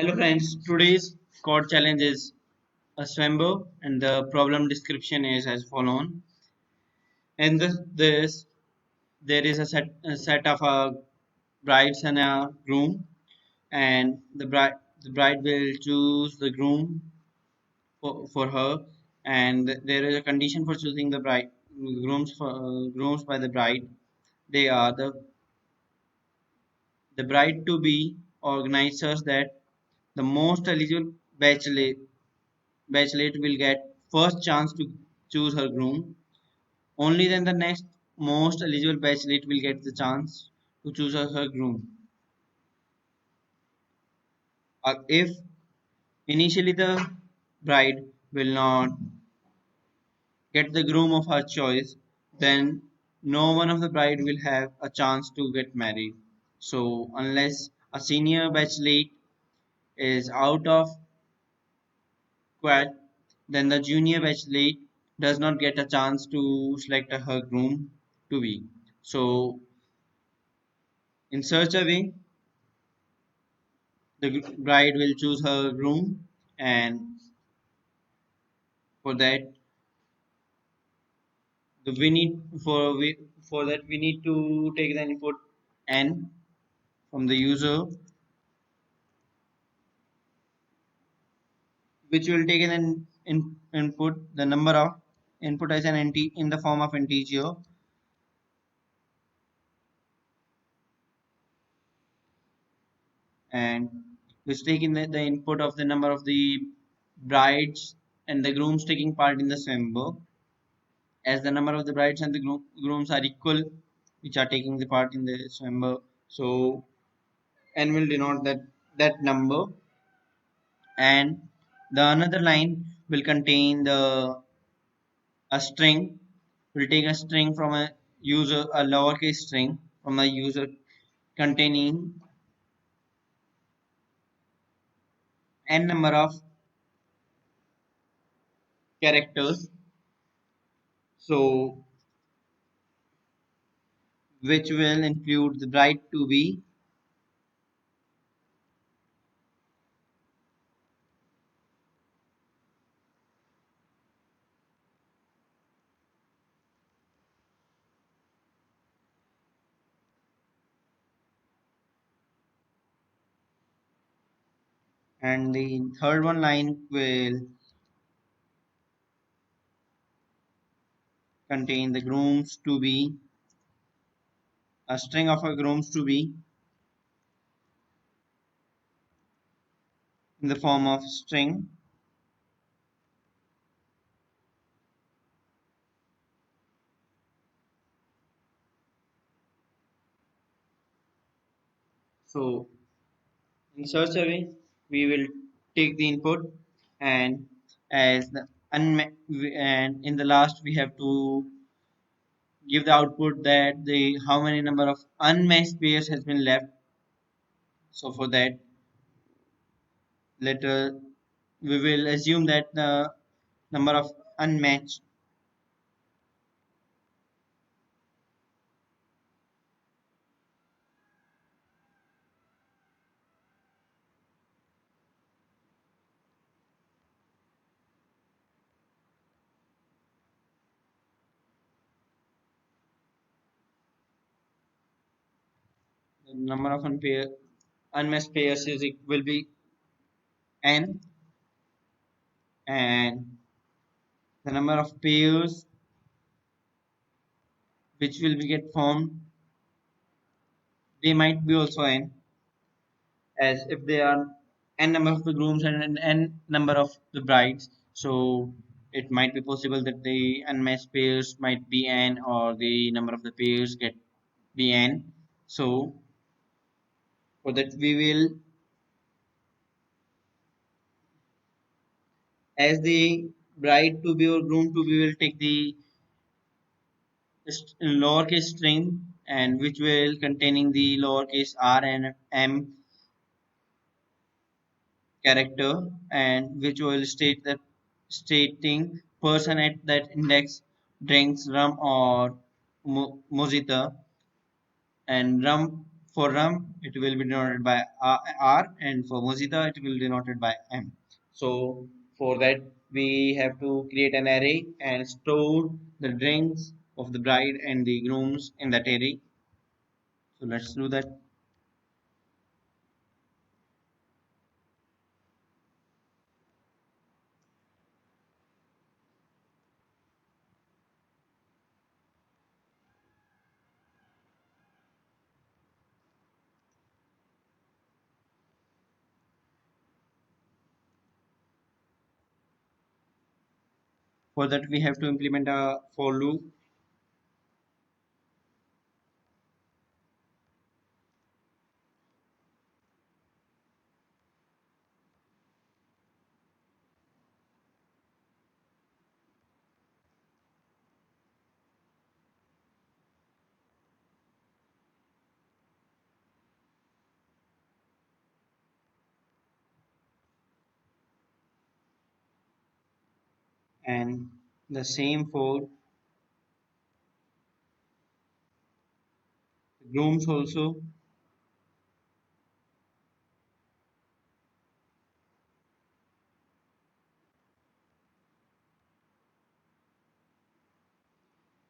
Hello friends, today's code challenge is a Swambo and the problem description is as follows. In this there is a set of brides and a groom, and the bride will choose the groom for her, and there is a condition for choosing the grooms by the bride. They are the bride to be organized such that the most eligible bachelorette will get first chance to choose her groom. Only then the next most eligible bachelorette will get the chance to choose her groom. If initially the bride will not get the groom of her choice, then no one of the bride will have a chance to get married. So unless a senior bachelorette is out of quad, then the junior bachelorette does not get a chance to select her groom to be. So, in such a way, the bride will choose her groom, and for that, the we need for that we need to take the input n from the user, which will take input the number of input as an in the form of integer, and which take in the input of the number of the brides and the grooms taking part in the assembly, as the number of the brides and the grooms are equal which are taking the part in the assembly. So n will denote that number, and the another line will contain the a string, will take a string from a user, a lowercase string from a user containing n number of characters, so which will include the bride to be and the third one line will contain the grooms to be, a string of a grooms to be in the form of string. So in such a way, we will take the input, and as the and in the last we have to give the output that the how many number of unmatched pairs has been left. So for that, later we will assume that the number of unmatched, the number of unmatched pairs will be n, and the number of pairs which will be get formed, they might be also n, as if they are n number of the grooms and n number of the brides. So it might be possible that the unmatched pairs might be n, or the number of the pairs get be n. So for that we will, as the bride to be or groom to be, will take the lowercase string, and which will containing the lowercase r and m character, and which will state that stating person at that index drinks rum or mojito, and rum for rum, it will be denoted by R, and for Mozilla, it will be denoted by M. So for that, we have to create an array and store the drinks of the bride and the grooms in that array. So let's do that. For that, we have to implement a for loop, and the same for the grooms also.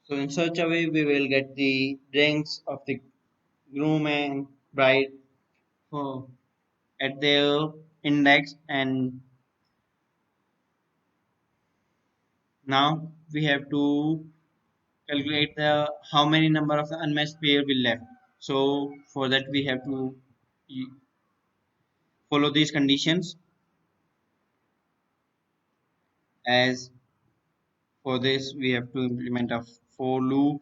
So in such a way, we will get the drinks of the groom and bride for at their index, and now we have to calculate the how many number of the unmatched pair will left. So for that, we have to follow these conditions. As for this, we have to implement a for loop,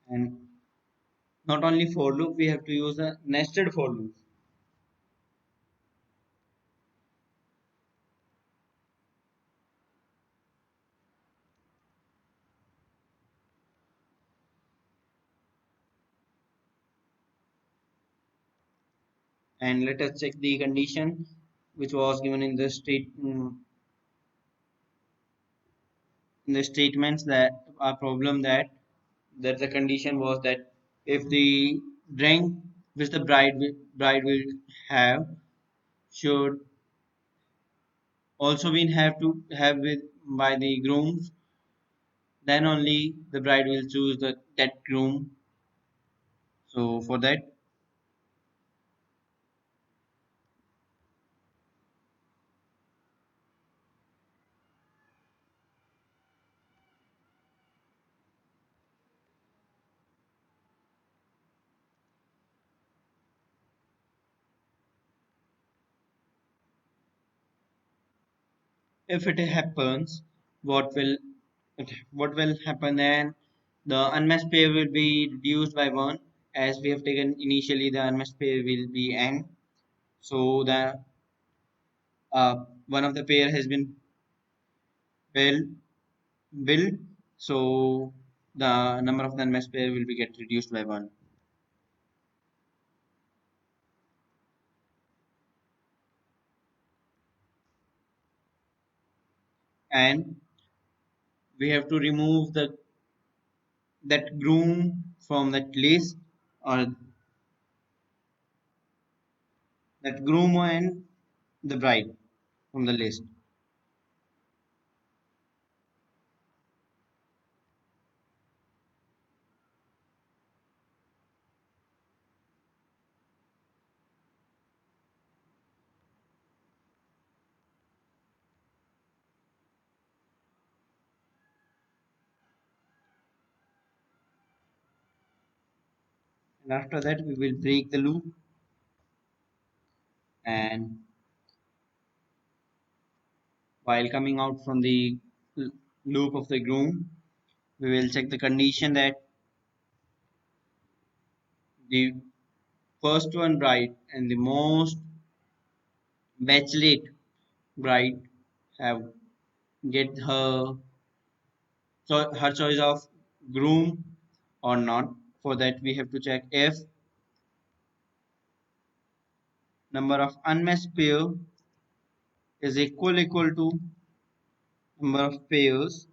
and not only for loop, we have to use a nested for loop. And let us check the condition which was given in the in the statements that our problem that the condition was that if the drink which the bride will have should also been have to have with by the grooms, then only the bride will choose the that groom. So for that, if it happens, what will what will happen then? The unmatched pair will be reduced by one, as we have taken initially. The unmatched pair will be n. So the one of the pair has been built build, so the number of the unmatched pair will be get reduced by one. And we have to remove the that groom from that list, or that groom and the bride from the list. And after that, we will break the loop, and while coming out from the loop of the groom, we will check the condition that the first one bride and the most bachelorette bride have get her choice of groom or not. For that we have to check if number of unmatched pair is equal to number of pairs,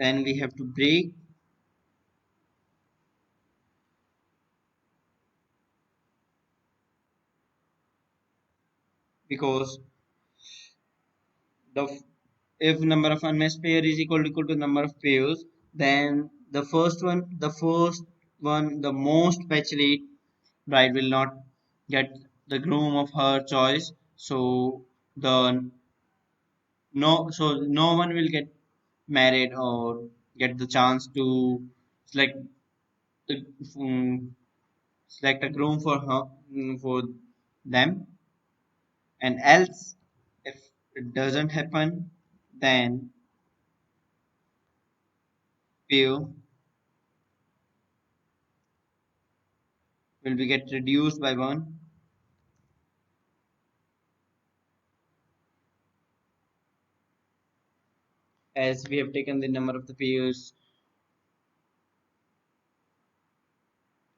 then we have to break, because the if number of unmatched pair is equal to number of pairs, then the first one, the most patch rate bride will not get the groom of her choice. The no one will get married or get the chance to select the, um, select a groom for her, for them. And else, if it doesn't happen, then pair will be get reduced by one, as we have taken the number of the pairs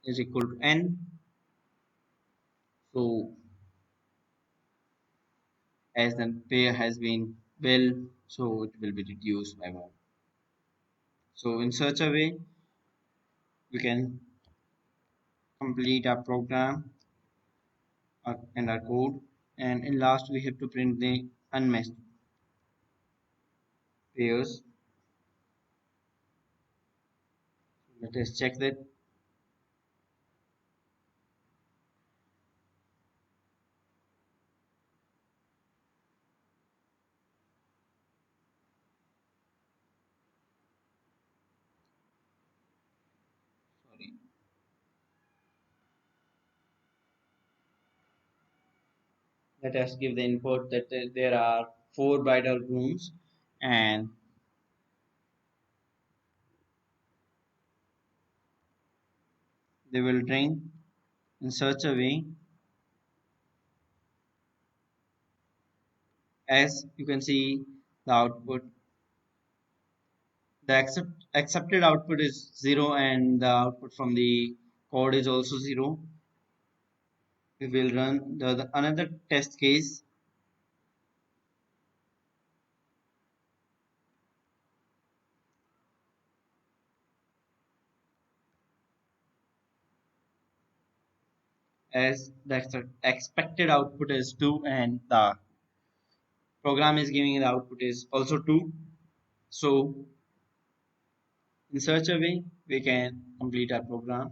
is equal to n. So as the pair has been well, so it will be reduced by one. So in such a way, we can complete our program and our code. And in last, we have to print the unmatched pairs. Let us check that. Sorry. Let us give the input that there are four bridal grooms, and they will drink in such a way, as you can see the output. The accepted output is 0, and the output from the code is also 0. We will run the another test case, as the expected output is 2 and the program is giving the output is also 2. So in such a way we can complete our program.